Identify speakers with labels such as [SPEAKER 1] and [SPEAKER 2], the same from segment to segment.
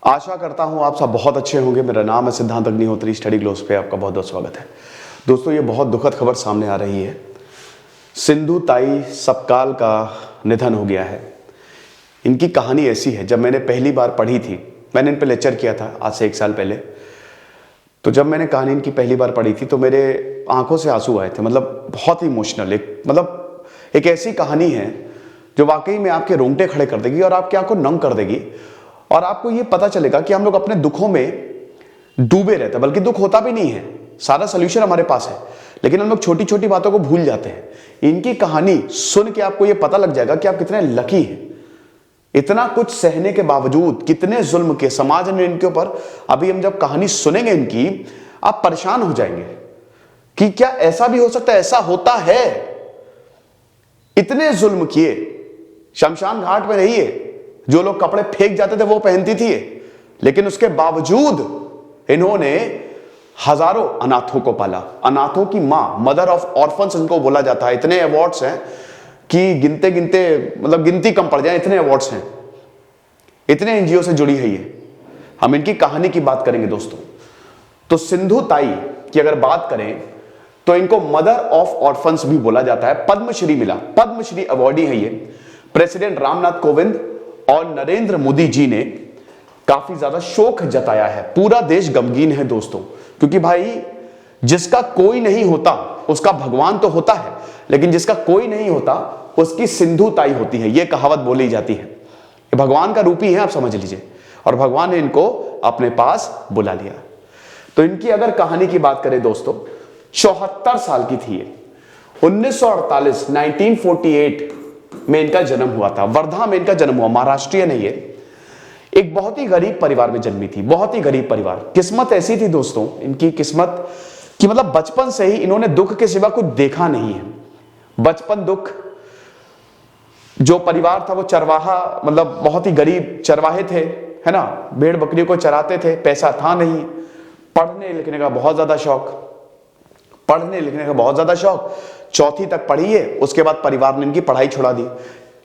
[SPEAKER 1] आशा करता हूं आप सब बहुत अच्छे होंगे। मेरा नाम है सिद्धांत अग्निहोत्री। स्टडी ग्लोस पे आपका बहुत बहुत स्वागत है। दोस्तों, ये बहुत दुखद खबर सामने आ रही है। सिंधु ताई सपकाल का निधन हो गया है। इनकी कहानी ऐसी है, जब मैंने पहली बार पढ़ी थी, मैंने इन पर लेक्चर किया था आज से 1 साल पहले। तो जब मैंने कहानी इनकी पहली बार पढ़ी थी तो मेरे आंखों से आंसू आए थे। मतलब बहुत ही इमोशनल, एक ऐसी कहानी है जो वाकई में आपके रोंगटे खड़े कर देगी और आपकी आंख को नम कर देगी। और आपको ये पता चलेगा कि हम लोग अपने दुखों में डूबे रहते हैं, बल्कि दुख होता भी नहीं है, सारा सोल्यूशन हमारे पास है, लेकिन हम लोग छोटी छोटी बातों को भूल जाते हैं। इनकी कहानी सुन के आपको ये पता लग जाएगा कि आप कितने लकी हैं। इतना कुछ सहने के बावजूद, कितने जुल्म के समाज ने इनके ऊपर, अभी हम जब कहानी सुनेंगे इनकी, आप परेशान हो जाएंगे कि क्या ऐसा भी हो सकता है, ऐसा होता है। इतने जुल्म किए, शमशान घाट में रहिए, जो लोग कपड़े फेंक जाते थे वो पहनती थी, लेकिन उसके बावजूद इन्होंने हजारों अनाथों को पाला। अनाथों की मां, मदर ऑफ ऑर्फन्स इनको बोला जाता है। इतने अवार्ड्स हैं कि गिनते गिनते मतलब गिनती कम पड़ जाए, इतने अवार्ड्स हैं। इतने एनजीओ से जुड़ी है ये। हम इनकी कहानी की बात करेंगे दोस्तों। तो सिंधु ताई की अगर बात करें तो इनको मदर ऑफ ऑर्फन्स भी बोला जाता है। पद्मश्री मिला, पद्मश्री अवार्डी है ये। प्रेसिडेंट रामनाथ कोविंद और नरेंद्र मोदी जी ने काफी ज्यादा शोक जताया है। पूरा देश गमगीन है दोस्तों, क्योंकि भाई जिसका कोई नहीं होता उसका भगवान तो होता है, लेकिन जिसका कोई नहीं होता उसकी सिंधु ताई होती है। यह कहावत बोली जाती है। ये भगवान का रूप ही है, आप समझ लीजिए। और भगवान ने इनको अपने पास बुला लिया। तो इनकी अगर कहानी की बात करें दोस्तों, 74 साल की थी ये। 1948 में इनका जन्म हुआ था। वर्धा में इनका जन्म हुआ, महाराष्ट्रीय नहीं है। एक बहुत ही गरीब परिवार में जन्मी थी, बहुत ही गरीब परिवार। किस्मत ऐसी थी दोस्तों इनकी किस्मत कि मतलब बचपन से ही इन्होंने दुख के सिवा कुछ देखा नहीं है। बचपन दुख, जो परिवार था वो चरवाहा, मतलब बहुत ही गरीब चरवाहे थे, है ना, भेड़ बकरियों को चराते थे। पैसा था नहीं। पढ़ने लिखने का बहुत ज्यादा शौक, पढ़ने लिखने का बहुत ज्यादा शौक। 4वीं तक पढ़ी है, उसके बाद परिवार ने इनकी पढ़ाई छुड़ा दी।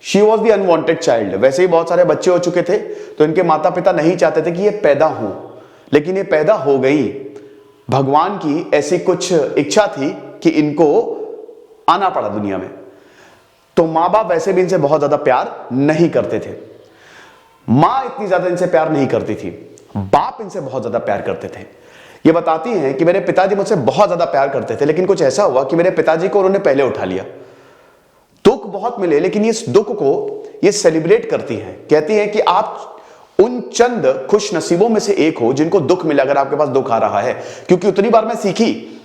[SPEAKER 1] She was the unwanted child. वैसे ही बहुत सारे बच्चे हो चुके थे, तो इनके माता पिता नहीं चाहते थे कि ये पैदा हो, लेकिन ये पैदा हो गई। भगवान की ऐसी कुछ इच्छा थी कि इनको आना पड़ा दुनिया में। तो माँ बाप वैसे भी इनसे बहुत ज्यादा प्यार नहीं करते थे। माँ इतनी ज्यादा इनसे प्यार नहीं करती थी, बाप इनसे बहुत ज्यादा प्यार करते थे। ये बताती हैं कि मेरे पिताजी मुझसे बहुत ज्यादा प्यार करते थे, लेकिन कुछ ऐसा हुआ कि मेरे पिताजी को उन्होंने पहले उठा लिया। दुख बहुत मिले, लेकिन इस दुख को ये सेलिब्रेट करती हैं। कहती हैं कि आप उन चंद खुश नसीबों में से एक हो जिनको दुख मिला, अगर आपके पास दुख आ रहा है। क्योंकि उतनी बार मैं सीखी,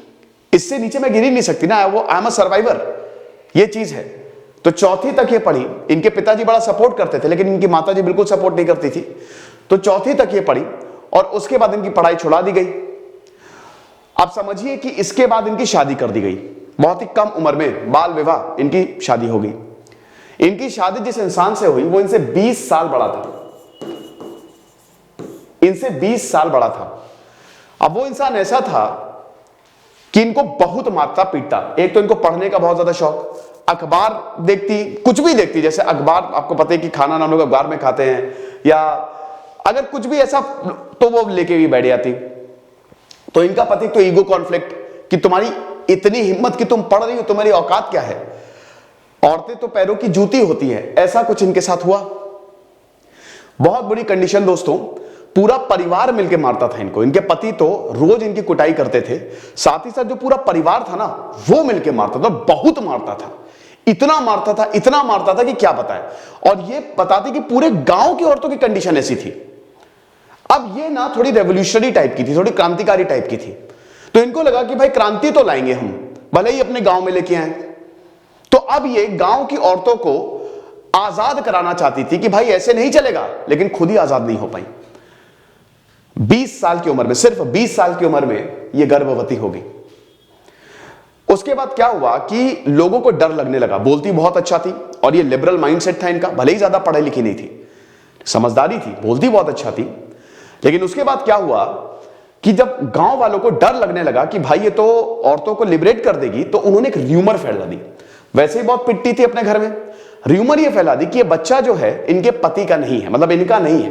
[SPEAKER 1] इससे नीचे मैं गिर ही नहीं सकती ना। आई एम अ सर्वाइवर, ये चीज है। तो 4वीं तक ये पढ़ी। इनके पिताजी बड़ा सपोर्ट करते थे, लेकिन इनकी माताजी बिल्कुल सपोर्ट नहीं करती थी। तो 4वीं तक ये पढ़ी और उसके बाद इनकी पढ़ाई छुड़ा दी गई। आप समझिए कि इसके बाद इनकी शादी कर दी गई। बहुत ही कम उम्र में बाल विवाह, इनकी शादी हो गई। इनकी शादी जिस इंसान से हुई वो इनसे 20 साल बड़ा था। इनसे 20 साल बड़ा था। अब वो इंसान ऐसा था कि इनको बहुत मारता पीटता। एक तो इनको पढ़ने का बहुत ज्यादा शौक, अखबार देखती, कुछ भी देखती। जैसे अखबार, आपको पता है कि खाना ना हम लोग अखबार में खाते हैं, या अगर कुछ भी ऐसा तो वो लेके भी बैठ जाती। तो इनका पति तो ईगो कॉन्फ्लिक्ट कि तुम्हारी इतनी हिम्मत कि तुम पढ़ रही हो, तुम्हारी औकात क्या है, औरतें तो पैरों की जूती होती है। ऐसा कुछ इनके साथ हुआ। बहुत बुरी कंडीशन दोस्तों। पूरा परिवार मिलकर मारता था इनको। इनके पति तो रोज इनकी कुटाई करते थे, साथ ही साथ जो पूरा परिवार था ना वो मिलकर मारता था। बहुत मारता था, इतना मारता था, इतना मारता था कि क्या बताएं। और ये बताती कि पूरे गांव की औरतों की कंडीशन ऐसी थी। अब ये ना थोड़ी रेवोल्यूशनरी टाइप की थी, थोड़ी क्रांतिकारी टाइप की थी। तो इनको लगा कि भाई क्रांति तो लाएंगे हम, भले ही अपने गांव में लेके आए। तो अब ये गांव की औरतों को आजाद कराना चाहती थी कि भाई ऐसे नहीं चलेगा, लेकिन खुद ही आजाद नहीं हो पाई। 20 साल की उम्र में, सिर्फ 20 साल की उम्र में ये गर्भवती हो गई। उसके बाद क्या हुआ कि लोगों को डर लगने लगा। बोलती बहुत अच्छा थी और ये लिबरल माइंडसेट था इनका, भले ही ज्यादा पढ़ी लिखी नहीं थी, समझदारी थी, बोलती बहुत अच्छा थी। लेकिन उसके बाद क्या हुआ कि जब गांव वालों को डर लगने लगा कि भाई ये तो औरतों को लिबरेट कर देगी, तो उन्होंने एक र्यूमर फैला दी। वैसे ही बहुत पिटती थी अपने घर में, र्यूमर ये फैला दी कि ये बच्चा जो है इनके पति का नहीं है, मतलब इनका नहीं है।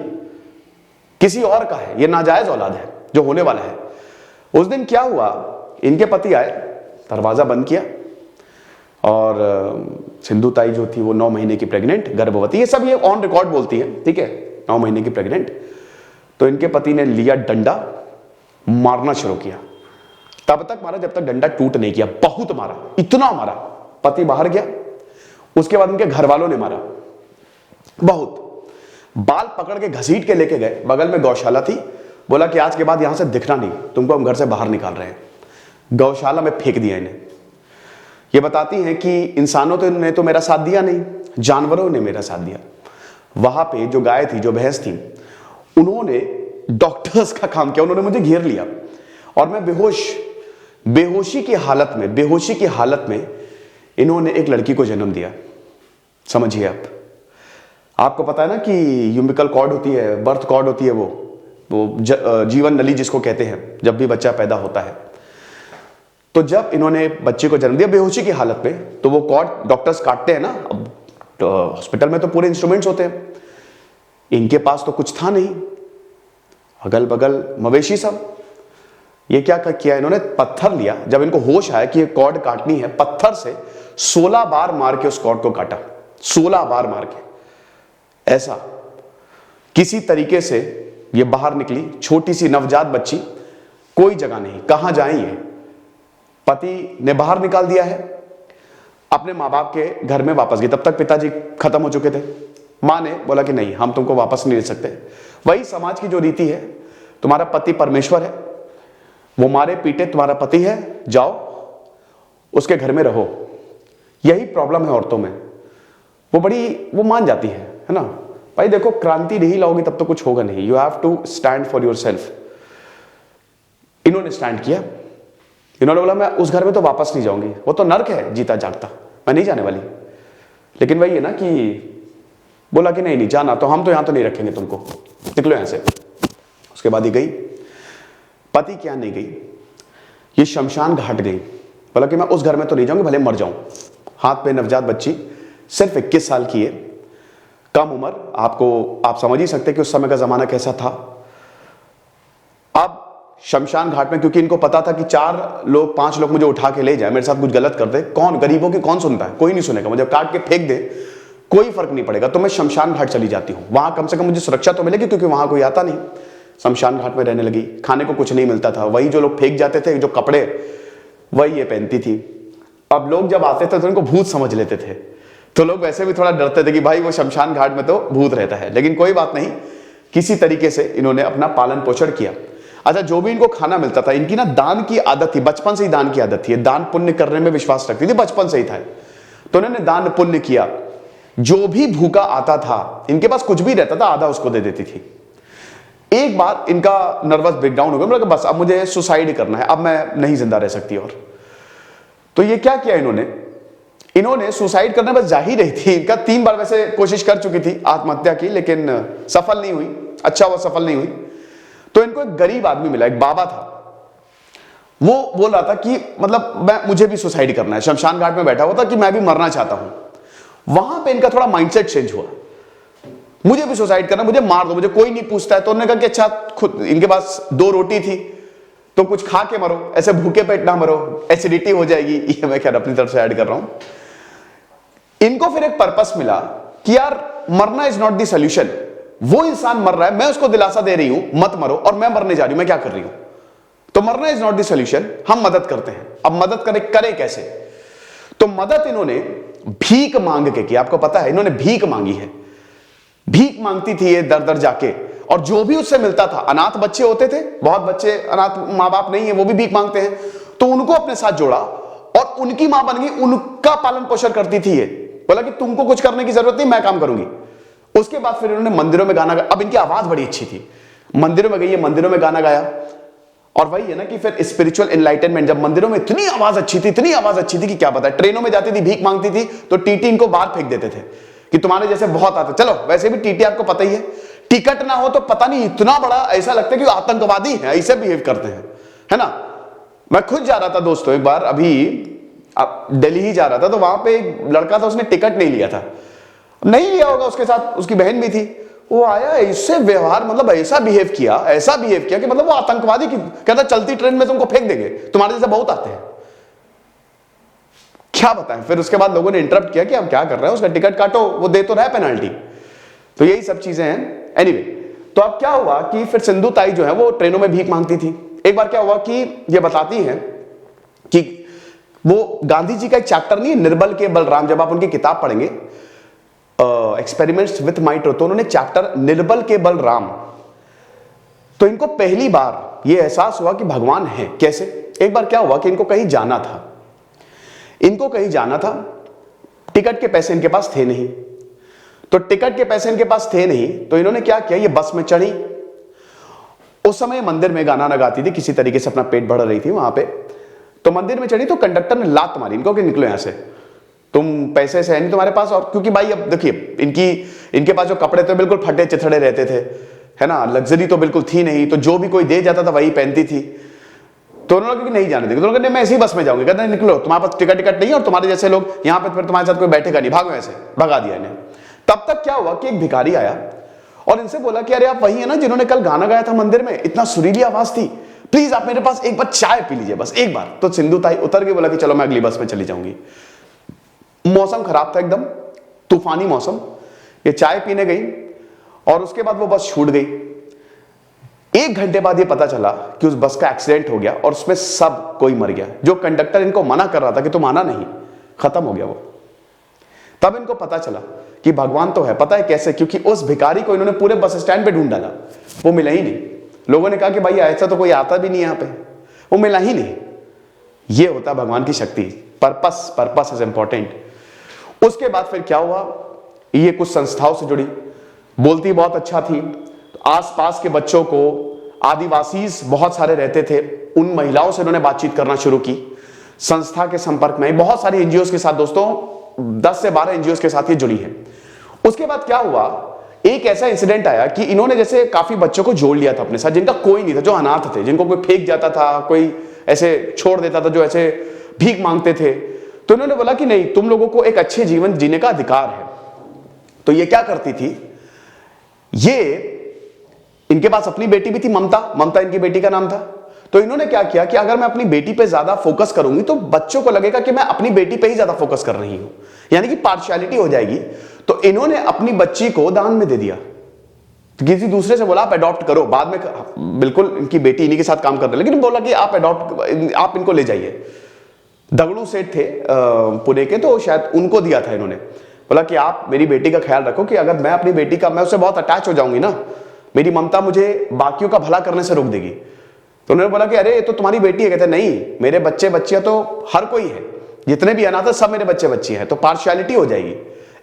[SPEAKER 1] किसी और का है, ये नाजायज औलाद है जो होने वाला है। उस दिन क्या हुआ, इनके पति आए, दरवाजा बंद किया और सिंधु ताई जो थी वो 9 महीने की प्रेग्नेंट, गर्भवती, ये सब ये ऑन रिकॉर्ड बोलती है, ठीक है, 9 महीने की प्रेग्नेंट। तो इनके पति ने लिया डंडा, मारना शुरू किया। तब तक मारा जब तक डंडा टूट नहीं किया, बहुत मारा, इतना मारा। पति बाहर गया, उसके बाद उनके घर वालों ने मारा बहुत। बाल पकड़ के घसीट के लेके गए, बगल में गौशाला थी, बोला कि आज के बाद यहां से दिखना नहीं, तुमको हम घर से बाहर निकाल रहे हैं। गौशाला में फेंक दिया इन्हें। ये बताती हैं कि इंसानों ने तो मेरा साथ दिया नहीं, जानवरों ने मेरा साथ दिया। वहां पे जो गाय थी, जो भैंस थी, उन्होंने डॉक्टर्स का काम किया, उन्होंने मुझे घेर लिया और मैं बेहोशी की हालत में इन्होंने एक लड़की को जन्म दिया। समझिए आपको पता है ना कि यूम्बिकल कॉर्ड होती है, बर्थ कॉर्ड होती है, वो जीवन नली जिसको कहते हैं, जब भी बच्चा पैदा होता है। तो जब इन्होंने बच्चे को जन्म दिया बेहोशी की हालत में, तो वो कॉर्ड डॉक्टर्स काटते हैं ना, अब तो हॉस्पिटल में तो पूरे इंस्ट्रूमेंट्स होते हैं, इनके पास तो कुछ था नहीं, अगल बगल मवेशी सब। ये क्या किया इन्होंने, पत्थर लिया, जब इनको होश आया कि ये कॉर्ड काटनी है, पत्थर से 16 बार मार के उस कॉर्ड को काटा, 16 बार मार के। ऐसा किसी तरीके से ये बाहर निकली, छोटी सी नवजात बच्ची, कोई जगह नहीं, कहां जाए ये। पति ने बाहर निकाल दिया है, अपने माँ बाप के घर में वापस गई। तब तक पिताजी खत्म हो चुके थे। मां ने बोला कि नहीं, हम तुमको वापस नहीं ले सकते। वही समाज की जो रीति है, तुम्हारा पति परमेश्वर है, वो मारे पीटे तुम्हारा पति है, जाओ उसके घर में रहो। यही प्रॉब्लम है औरतों में, वो मान जाती है ना। भाई देखो, क्रांति नहीं लाओगी तब तो कुछ होगा नहीं। You have to stand for your yourself stand किया, इन्होंने बोला मैं उस घर में तो वापस नहीं जाऊंगी, वो तो नर्क है जीता जागता, मैं नहीं जाने वाली। लेकिन वही है ना कि बोला कि नहीं जाना, तो हम तो यहां तो नहीं रखेंगे तुमको, निकलो यहां से। उसके बाद ही गई। पति क्या नहीं गई, ये शमशान घाट गई। बोला कि मैं उस घर में तो नहीं जाऊंगी, भले मर जाऊं। हाथ पे नवजात बच्ची, सिर्फ 21 साल की है, कम उम्र। आप समझ ही सकते कि उस समय का जमाना कैसा था। अब शमशान घाट में, क्योंकि इनको पता था कि 5 लोग मुझे उठा के ले जाए, मेरे साथ कुछ गलत कर दे, कौन गरीबों की कौन सुनता है, कोई नहीं सुनेगा, मुझे काट के फेंक दे, कोई फर्क नहीं पड़ेगा। तो मैं शमशान घाट चली जाती हूं, वहां कम से कम मुझे सुरक्षा तो मिलेगी, क्योंकि वहां कोई आता नहीं। शमशान घाट में रहने लगी। खाने को कुछ नहीं मिलता था, वही जो लोग फेंक जाते थे, जो कपड़े, वही ये पहनती थी। अब लोग जब आते थे तो इनको भूत समझ लेते थे, तो लोग वैसे भी थोड़ा डरते थे कि भाई वो शमशान घाट में तो भूत रहता है। लेकिन कोई बात नहीं, किसी तरीके से इन्होंने अपना पालन पोषण किया। अच्छा, जो भी इनको खाना मिलता था, इनकी ना दान की आदत थी, बचपन से ही दान की आदत थी, दान पुण्य करने में विश्वास रखती थी, बचपन से ही था। तो उन्होंने दान पुण्य किया। जो भी भूखा आता था, इनके पास कुछ भी रहता था, आधा उसको दे देती थी। एक बार इनका नर्वस ब्रेकडाउन हो गया, मतलब बस अब मुझे सुसाइड करना है, अब मैं नहीं जिंदा रह सकती। और तो ये क्या किया इन्होंने सुसाइड करने बस जा ही रही थी। इनका 3 बार वैसे कोशिश कर चुकी थी आत्महत्या की, लेकिन सफल नहीं हुई। अच्छा वो सफल नहीं हुई। तो इनको एक गरीब आदमी मिला, एक बाबा था, वो बोल रहा था कि मतलब मुझे भी सुसाइड करना है। शमशान घाट में बैठा हुआ था कि मैं भी मरना चाहता हूं। वहां पे इनका थोड़ा माइंडसेट चेंज हुआ, मुझे भी सुसाइड करना, मुझे मार दो, मुझे कोई नहीं पूछता है। तो उन्होंने कहा कि अच्छा, खुद इनके पास 2 रोटी थी, तो कुछ खा के मरो, ऐसे भूखे पेट ना मरो, एसिडिटी हो जाएगी। ये मैं खैर अपनी तरफ से ऐड कर रहा हूं। इनको फिर एक पर्पस मिला कि यार मरना इज नॉट द सॉल्यूशन। वो इंसान मर रहा है, मैं उसको दिलासा दे रही हूं मत मरो, और मैं मरने जा रही हूं, मैं क्या कर रही हूं? तो मरना इज नॉट द सॉल्यूशन, हम मदद करते हैं। अब मदद करें कैसे? तो मदद इन्होंने भीख मांग के की। आपको पता है इन्होंने भीख मांगी है, भीख मांगती थी ये दर दर जाके, और जो भी उससे मिलता था, अनाथ बच्चे होते थे, बहुत बच्चे अनाथ माँ बाप नहीं है, वो भी भीख मांगते हैं, तो उनको अपने साथ जोड़ा और उनकी मां बन गई, उनका पालन पोषण करती थी ये। बोला कि तुमको कुछ करने की जरूरत नहीं, मैं काम करूंगी। उसके बाद फिर इन्होंने मंदिरों में गाना गाया। अब इनकी आवाज बड़ी अच्छी थी, मंदिरों में गई है, मंदिरों में गाना गाया। और वही है ना कि फिर स्पिरिचुअल एनलाइटनमेंट, जब मंदिरों में इतनी आवाज अच्छी थी, इतनी आवाज अच्छी थी कि क्या पता। ट्रेनों में जाती थी, भीख मांगती थी, तो टीटी इनको बाहर फेंक देते थे कि तुम्हारे जैसे बहुत आते। चलो वैसे भी टीटी आपको पता ही है, टिकट ना हो तो पता नहीं इतना बड़ा ऐसा लगता है कि आतंकवादी है, ऐसे बिहेव करते हैं, है ना। मैं खुद जा रहा था दोस्तों, एक बार अभी दिल्ली ही जा रहा था, तो वहां पे एक लड़का था, उसने टिकट नहीं लिया था, नहीं लिया होगा, उसके साथ उसकी बहन भी थी। वो आया, इससे व्यवहार मतलब ऐसा बिहेव किया कि मतलब वो आतंकवादी की कहता चलती ट्रेन में तुमको फेंक देंगे, तुम्हारे जैसे बहुत आते हैं। क्या बताएं। फिर उसके बाद लोगों ने इंटरप्ट किया कि आप क्या कर रहे हैं, उसका टिकट काटो, वो दे तो रहा है पेनल्टी। तो यही सब चीजें हैं। एनीवे, तो अब क्या हुआ कि फिर सिंधु ताई जो है वो ट्रेनों में भीख मांगती थी। एक बार क्या हुआ कि ये बताती हैं कि वो गांधी जी का एक चैप्टर नहीं है, निर्बल के बलराम, जब आप उनकी किताब पढ़ेंगे एक्सपेरिमेंट्स विथ माइंड, तो उन्होंने चैप्टर निर्बल के बलराम, तो इनको पहली बार ये एहसास हुआ कि भगवान है कैसे। एक बार क्या हुआ कि इनको कहीं जाना था, टिकट के पैसे इनके पास थे नहीं, तो टिकट के पैसे इनके पास थे नहीं, तो इन्होंने क्या किया, ये बस में चढ़ी। उस समय मंदिर में गाना लगाती थी, किसी तरीके से अपना पेट भर रही थी वहां पे, तो मंदिर में चढ़ी तो कंडक्टर ने लात मारी इनको कि निकलो यहां से, तुम पैसे से है नहीं तुम्हारे पास। और क्योंकि भाई अब देखिए इनके पास जो कपड़े थे बिल्कुल फटे चिथड़े रहते थे, है ना, लग्जरी तो बिल्कुल थी नहीं, तो जो भी कोई दे जाता था वही पहनती थी। तो उन्होंने नहीं जाने देंगे, तो उन्होंने मैं ऐसी बस में जाऊंगी, कहते निकलो, तुम्हारे पास टिकट नहीं, और तुम्हारे जैसे लोग यहाँ पे फिर तुम्हारे साथ कोई बैठेगा नहीं, भागो ऐसे, भगा दिया इन्हें। तब तक क्या हुआ कि एक भिखारी आया और इनसे बोला कि अरे आप वही है ना जिन्होंने कल गाना गाया था मंदिर में, इतना सुरीली आवाज थी, प्लीज आप मेरे पास एक बार चाय पी लीजिए, बस एक बार। तो सिंधु ताई उतर के बोला कि चलो मैं अगली बस में चली जाऊंगी। मौसम खराब था, एकदम तूफानी मौसम। ये चाय पीने गई और उसके बाद वो बस छूट गई। 1 घंटे बाद ये पता चला कि उस बस का एक्सीडेंट हो गया और उसमें सब कोई मर गया। जो कंडक्टर इनको मना कर रहा था कि तुम आना नहीं, खत्म हो गया वो। तब इनको पता चला कि भगवान तो है। पता है कैसे? क्योंकि उस भिखारी को इन्होंने पूरे बस स्टैंड पे ढूंढ डाला, वो मिला ही नहीं। लोगों ने कहा कि भाई ऐसा तो कोई आता भी नहीं यहां पे, वो मिला ही नहीं। ये होता भगवान की शक्ति। Purpose is important. उसके बाद फिर क्या हुआ, ये कुछ संस्थाओं से जुड़ी, बोलती बहुत अच्छा थी। आसपास के बच्चों को, आदिवासी बहुत सारे रहते थे, उन महिलाओं से उन्होंने बातचीत करना शुरू की। संस्था के संपर्क में बहुत सारी एनजीओ के साथ, दोस्तों 10 से 12 एनजीओ के साथ ये जुड़ी है। उसके बाद क्या हुआ, एक ऐसा इंसिडेंट आया कि इन्होंने जैसे काफी बच्चों को जोड़ लिया था अपने साथ, जिनका कोई नहीं था, जो अनाथ थे, जिनको कोई फेंक जाता था, कोई ऐसे छोड़ देता था, जो ऐसे भीख मांगते थे। तो इन्होंने बोला कि नहीं, तुम लोगों को एक अच्छे जीवन जीने का अधिकार है। तो ये क्या करती थी, ये इनके पास अपनी बेटी भी थी, ममता इनकी बेटी का नाम था। तो इन्होंने क्या किया कि अगर मैं अपनी बेटी पे ज्यादा फोकस करूंगी तो बच्चों को लगेगा कि मैं अपनी बेटी पे ही ज्यादा फोकस कर रही हूं, यानी कि पार्शियलिटी हो जाएगी। तो इन्होंने अपनी बच्ची को दान में दे दिया। तो किसी दूसरे से बोला आप अडॉप्ट करो। बाद में बिल्कुल इनकी बेटी इन्हीं के साथ काम कर रही, लेकिन बोला कि आप इनको ले जाइए। दगड़ू सेठ थे पुणे के, तो शायद उनको दिया था इन्होंने। बोला कि आप मेरी बेटी का ख्याल रखो कि अगर मैं अपनी बेटी का, मैं उससे बहुत अटैच हो जाऊंगी ना, मेरी ममता मुझे बाकियों का भला करने से रोक देगी। तो उन्होंने बोला कि अरे ये तो तुम्हारी बेटी है। कहते नहीं, मेरे बच्चे बच्चियां तो हर कोई है, जितने भी अनाथ है सब मेरे बच्चे बच्ची हैं, तो पार्शियलिटी हो जाएगी।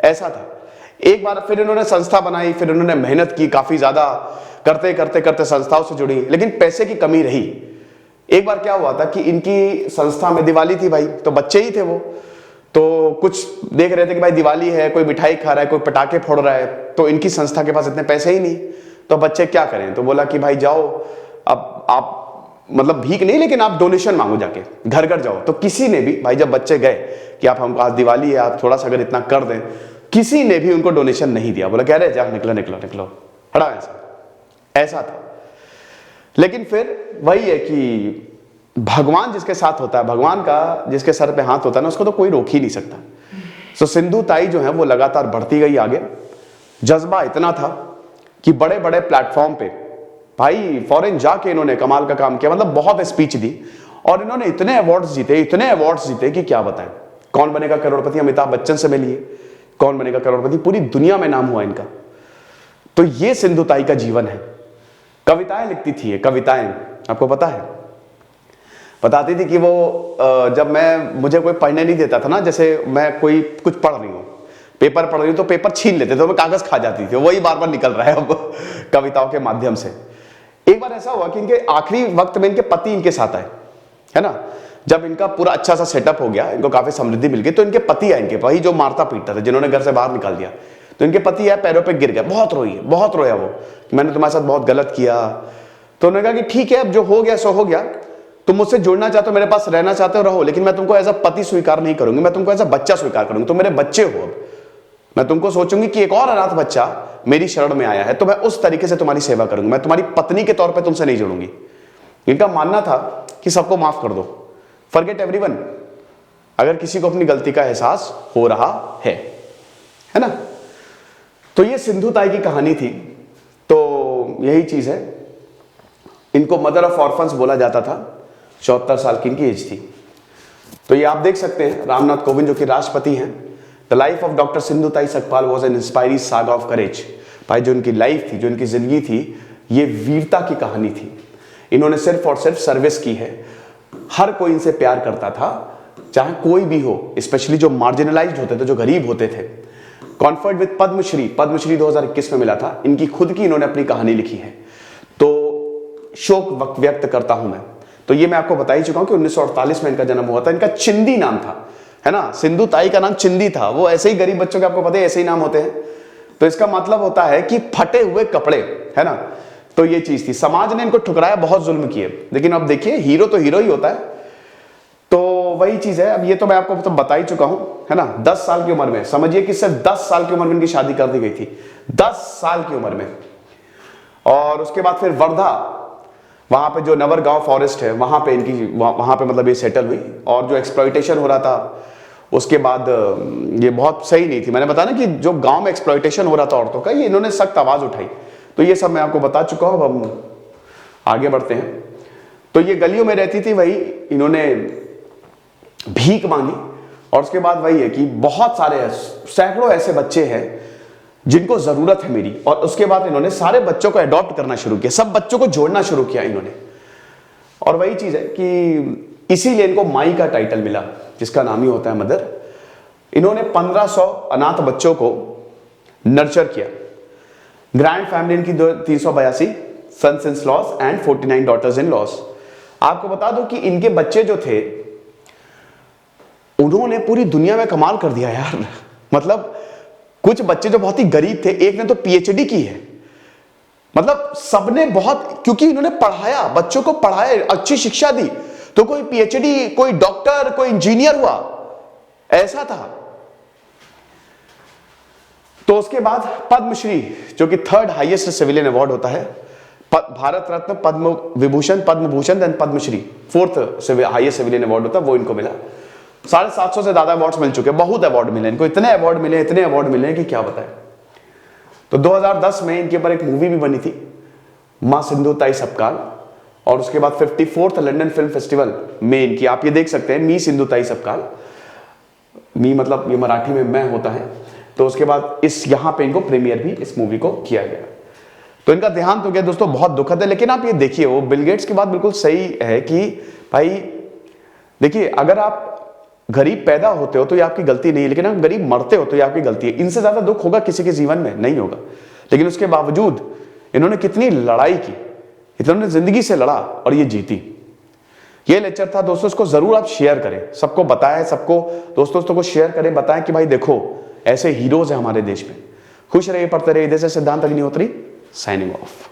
[SPEAKER 1] ऐसा था। एक बार फिर इन्होंने संस्था बनाई, फिर उन्होंने मेहनत की, काफी ज्यादा करते करते करते संस्थाओं से जुड़ी, लेकिन पैसे की कमी रही। एक बार क्या हुआ था कि इनकी संस्था में दिवाली थी भाई, तो बच्चे ही थे वो, तो कुछ देख रहे थे कि भाई दिवाली है, कोई मिठाई खा रहा है, कोई पटाखे फोड़ रहा है, तो इनकी संस्था के पास इतने पैसे ही नहीं, तो बच्चे क्या करें। तो बोला कि भाई जाओ, अब आप मतलब भीख नहीं, लेकिन आप डोनेशन मांगो, जाके घर घर जाओ। तो किसी ने भी, भाई जब बच्चे गए कि आप हमको आज दिवाली है, आप थोड़ा सा अगर इतना कर दें, किसी ने भी उनको डोनेशन नहीं दिया। बोला कह रहे जा, निकलो निकलो निकलो, हटा। ऐसा था। लेकिन फिर वही है कि भगवान जिसके साथ होता है, भगवान का जिसके सर पे हाथ होता है ना, उसको तो कोई रोक ही नहीं सकता। तो सिंधु ताई जो है वो लगातार बढ़ती गई आगे। जज्बा इतना था कि बड़े बड़े प्लेटफॉर्म पे भाई फॉरेन जाके इन्होंने कमाल का काम किया, मतलब बहुत स्पीच दी, और इन्होंने इतने अवार्ड्स जीते कि क्या बताएं। कौन बनेगा करोड़पति, अमिताभ बच्चन से मिलिए, कौन बनेगा करोड़पति, पूरी दुनिया में नाम हुआ इनका। तो ये सिंधु ताई का जीवन है। कविताएं लिखती थी ये, कविताएं, आपको पता है, बताती थी कि वो जब मुझे कोई पढ़ने नहीं देता था ना, जैसे मैं कोई कुछ पढ़ रही हूँ, पेपर पढ़ रही हूँ, तो पेपर छीन लेते थे, तो मैं कागज खा जाती थी, वही बार बार निकल रहा है अब कविताओं के माध्यम से। एक बार ऐसा हुआ कि इनके आखिरी वक्त में इनके पति इनके साथ आए, है ना, जब इनका पूरा अच्छा सा सेटअप हो गया, इनको काफी समृद्धि मिल गई, तो इनके पति आए, इनके वही जो मारता पीटता था, जिन्होंने घर से बाहर निकाल दिया, तो इनके पति आए, पैरों पे गिर गया, बहुत रोया वो, मैंने तुम्हारे साथ बहुत गलत किया। तो उन्होंने कहा कि ठीक है, अब जो हो गया सो हो गया, तुम मुझसे जुड़ना चाहते हो, मेरे पास रहना चाहते हो, रहो, लेकिन मैं तुमको एज अ पति स्वीकार नहीं करूंगी, मैं तुमको एज अ बच्चा स्वीकार करूंगी, तुम मेरे बच्चे हो, अब मैं तुमको सोचूंगी कि एक और अनाथ बच्चा मेरी शरण में आया है, तो मैं उस तरीके से तुम्हारी सेवा करूंगी। मैं तुम्हारी पत्नी के तौर पे तुमसे नहीं जुड़ूंगी। इनका मानना था कि सबको माफ कर दो, फॉरगेट एवरीवन, अगर किसी को अपनी गलती का एहसास हो रहा है ना। तो ये सिंधु ताई की कहानी थी। तो यही चीज है, इनको मदर ऑफ ऑर्फन्स बोला जाता था। 74 साल की इनकी एज थी। तो ये आप देख सकते हैं, रामनाथ कोविंद जो कि राष्ट्रपति हैं, the life of doctor Sindhu Tai Sapkal was an inspiring saga of courage. भाई जो इनकी लाइफ थी, जो इनकी जिंदगी थी, ये वीरता की कहानी थी। इन्होंने सिर्फ और सिर्फ सर्विस की है। हर कोई इनसे प्यार करता था, चाहे कोई भी हो, स्पेशली जो मार्जिनलाइज्ड होते थे, जो गरीब होते थे। कॉन्फर्ड विद पद्मश्री 2021 में मिला था। इनकी खुद की इन्होंने अपनी कहानी लिखी है। तो शोक व्यक्त करता हूं मैं। तो ये मैं आपको बता ही चुका हूं कि 1948 में इनका जन्म हुआ था। इनका चिंदी नाम था, है ना। सिंधु ताई का नाम चिंदी था। वो ऐसे ही गरीब बच्चों के, आपको पता है, ऐसे ही नाम होते हैं। तो इसका मतलब होता है कि फटे हुए कपड़े, है ना। तो ये चीज थी। समाज ने इनको ठुकराया, बहुत जुल्म किए, लेकिन अब देखिए, हीरो तो हीरो ही होता है। तो वही चीज है। अब ये तो मैं आपको तो बता ही चुका हूं, है ना। 10 साल की उम्र में, समझिए कि सिर्फ 10 साल की उम्र में इनकी शादी कर दी गई थी, 10 साल की उम्र में। और उसके बाद फिर वर्धा, वहां पे जो नवरगांव फॉरेस्ट है, वहां पे इनकी, वहां पे मतलब ये सेटल हुई। और जो एक्सप्लॉइटेशन हो रहा था, उसके बाद ये बहुत सही नहीं थी। मैंने बताया ना कि जो गांव में एक्सप्लॉइटेशन हो रहा था औरतों का, ये इन्होंने सख्त आवाज उठाई। तो ये सब मैं आपको बता चुका हूं। अब हम आगे बढ़ते हैं। तो ये गलियों में रहती थी, वही इन्होंने भीख मांगी। और उसके बाद वही है कि बहुत सारे, सैकड़ों ऐसे बच्चे हैं जिनको जरूरत है मेरी। और उसके बाद इन्होंने सारे बच्चों को अडॉप्ट करना शुरू किया, सब बच्चों को जोड़ना शुरू किया इन्होंने। और वही चीज है कि इसीलिए इनको माई का टाइटल मिला, जिसका नाम ही होता है मदर। इन्होंने 1500 अनाथ बच्चों को नर्चर किया। ग्रैंड फैमिली इनकी 382 sons in laws and 49 daughters in laws. आपको बता दूं कि इनके बच्चे जो थे, उन्होंने पूरी दुनिया में कमाल कर दिया यार। मतलब कुछ बच्चे जो बहुत ही गरीब थे, एक ने तो पीएचडी की है। मतलब सबने बहुत, क्योंकि इन्होंने पढ़ाया, बच्चों को पढ़ाया, अच्छी शिक्षा दी, तो कोई पीएचडी, कोई डॉक्टर, कोई इंजीनियर हुआ, ऐसा था। तो उसके बाद पद्मश्री, जो कि 3rd हाईएस्ट सिविलियन अवार्ड होता है, Bharat Ratna, Padma Vibhushan, Padma Bhushan, then Padmashri 4th highest civilian award होता है, वो इनको मिला। 750 से ज्यादा अवार्ड्स मिल चुके हैं, बहुत अवार्ड मिले इनको, इतने अवार्ड मिले, इतने अवार्ड मिले कि क्या बताएं। तो 2010 में इनके ऊपर एक मूवी भी बनी थी, मां सिंधु ताई सपकाल। और उसके बाद 54th लंदन फिल्म फेस्टिवल में इनकी, आप ये देख सकते हैं, मी सिंधु ताई सपकाल। मी मतलब ये मराठी में मैं होता है। तो उसके बाद इस यहां पे इनको प्रीमियर भी इस मूवी को किया गया। तो इनका देहांत हो गया दोस्तों, बहुत दुखद है। लेकिन आप ये देखिए, वो बिल गेट्स की बात बिल्कुल सही है कि भाई देखिए, अगर आप गरीब पैदा होते हो तो ये आपकी गलती नहीं है, लेकिन अगर गरीब मरते हो तो ये आपकी गलती है। इनसे ज्यादा दुख होगा किसी के जीवन में नहीं होगा। लेकिन उसके बावजूद इन्होंने कितनी लड़ाई की, इन्होंने जिंदगी से लड़ा और ये जीती। ये लेक्चर था दोस्तों, इसको जरूर आप शेयर करें, सबको बताएं, सबको दोस्तों को शेयर करें, बताएं कि भाई देखो ऐसे हीरोज हैं हमारे देश में। खुश रहिए, पढ़ते रहिए। जैसे सिद्धांत अग्निहोत्री, साइनिंग ऑफ।